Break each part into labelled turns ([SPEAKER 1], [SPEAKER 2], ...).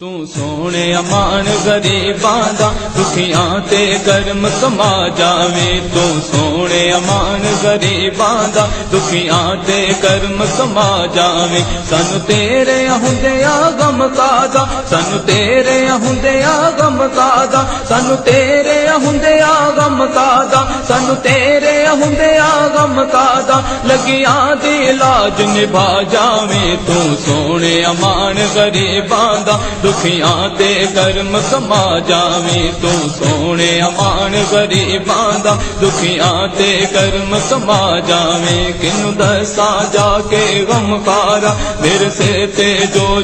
[SPEAKER 1] تو سونے امان غریباں دا دکھیاں تے کرم کما جاویں تو سونے امان غریباں دا دکھیاں تے کرم کما جاویں سانو تیرے ہوندیا غم کادا سانو تیرے ہوندیا غم کادا سانو تیرے ہوندیا غم کادا سانو تیرے ہوندیا غم کادا لگیاں دی علاج نبھا جاویں تو سونے امان غریباں دا دکھیاں تے کرم کما جاویں تو سونے امان غریباں دا دکھیاں تے کرم کما جاویں کنوں دساں جا کے غم کارا میرے سے تے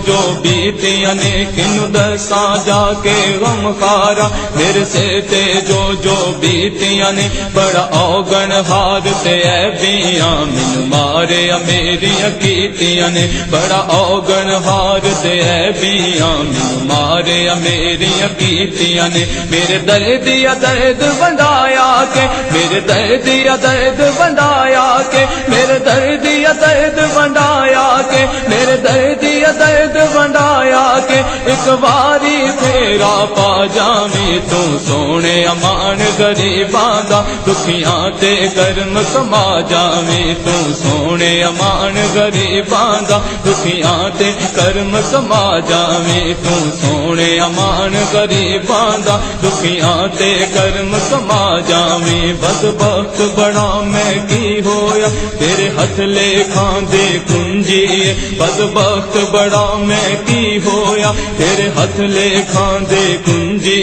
[SPEAKER 1] جو بیتیاں نے کنوں دساں جا کے غم کارا میرے سے تے جو بیتیاں نے بڑا اوگن ہار تے اے بیاں من مارے میری کیتیاں نے بڑا اوگن ہار تے اے بیاں مارے میری کیتیاں نے میرے درد یا درد ونڈایا کے میرے درد یا درد ونڈایا کے میرے درد یا درد ونڈایا کے میرے درد یا درد ونڈایا کے ایک واری تیرا پا جاویں تو سونے امان غریباں دا دکھیاں تے کرم کما جاویں تو سونے امان غریباں دا دکھیاں تے کرم کما جاویں تو سونے امان غریباں دا دکھیاں تے کرم کما جاویں بدبخت بڑا میں کی ہویا تیرے ہتھ لے کھاندے کنجی بدبخت بڑا میں کی ہویا تیرے ہتھ لے کھاندے کنجی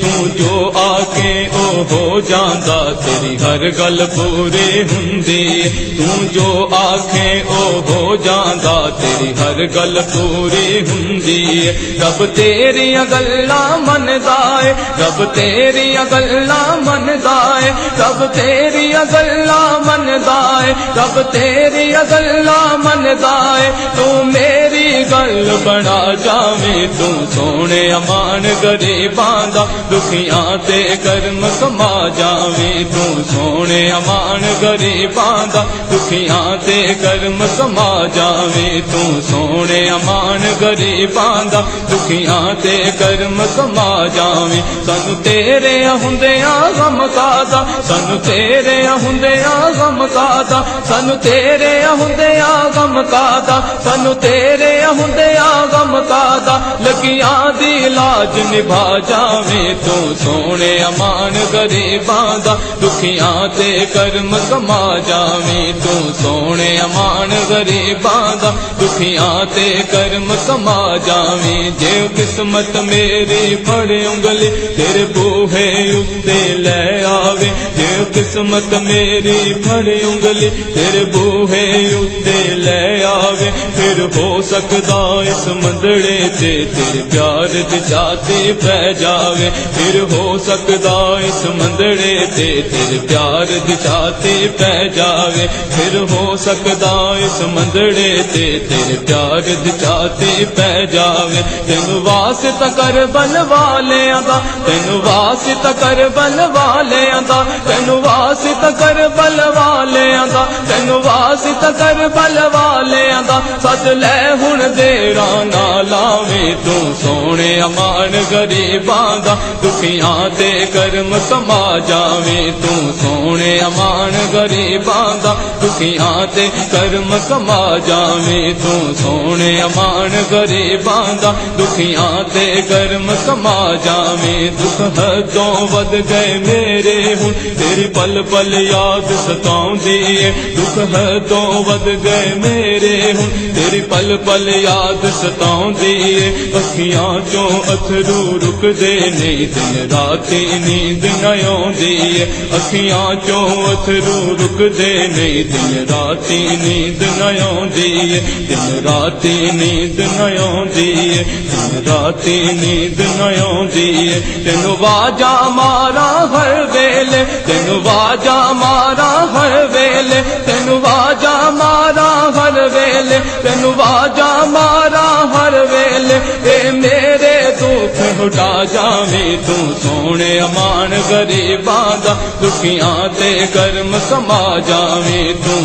[SPEAKER 1] تو جو آ کے او ہو جاندا تیری ہر گل پوری ہوندی تو جو آکھے او ہو جاندا تیری ہر گل پوری ہوندی رب تیریاں گلاں مندا اے رب تیریاں گلاں مندا اے رب تیریاں گلاں مندا اے رب تیریاں گلاں مندا اے تو میری گل بنا جاویں تو سونے امان غریباں دا دکھیاں تے کرم کما جاویں تو سونے امان غریباں دا دکھیاں تے کرم کما جاویں تو سونے امان غریباں دا دکھیاں تے کرم کما جاویں سانو تیرے ہوندیاں غم کادا سانو تیرے ہوندیاں غم کادا سانو تیرے ہوندیاں غم کادا سانو تیرے ہوندیاں غم کادا لگیاں دی علاج نبھا جاویں تو سونے امان غریباں دا دکھیاں تے کرم کما جاویں تو سونے امان غریباں دا دکھیاں تے کرم کما جاویں جے قسمت میری پھڑے انگلی تیرے بوہے اُتے لے آوے جے قسمت میری پھڑے انگلی تیرے بوہے اُتے لے آوے پھر ہو سکدا اس مندڑے تے تیرے پیار دی چاہتی پہ جاوے پھر ہو سکدا اس مندڑے تے تیرے پیار دی چاہتی پہ جاوے پھر ہو سکدا اس مندڑے تے تیرے پیار دی چاہتی پہ جاوے تینوں واسطہ کربل والیاں دا تینوں واسطہ کربل والیاں دا تینوں واسطہ کربل والیاں دا تینوں واسطہ کربل والیاں دا سد لے ہن دیراں نہ لاویں تو سونے امان غریباں دا دکھیاں تے کرم کما جاویں تو سونے امان غریباں دا دکھیاں تے کرم کما جاویں تو سونے امان غریباں دا دکھیاں تے کرم کما جاویں دکھ حدوں ود گئے میرے ہن تیری پل پل یاد ستاؤندی اے دکھ حدوں ود گئے میرے ہن تیری پل پل یاد ستاؤندی اے اکھیاں چوں اتھرو رک دے نہیں دن راتی نیند نہ آوندی اے اکھیاں چوں اتھرو رک دے نہیں دن راتی نیند نہ آوندی اے دن راتی نیند نہ آوندی اے دن راتی نیند نہ آوندی اے تینوں واجا مارا ہر ویلے تینوں واجا مارا ہر ویلے تینوں واجا مارا ہر ویلے تینوں واجا مارا ہر ویلے اے میرے دکھ ہٹا جاویں تو سونے امان غریباں دا دکھیاں تے کرم کما جاویں تو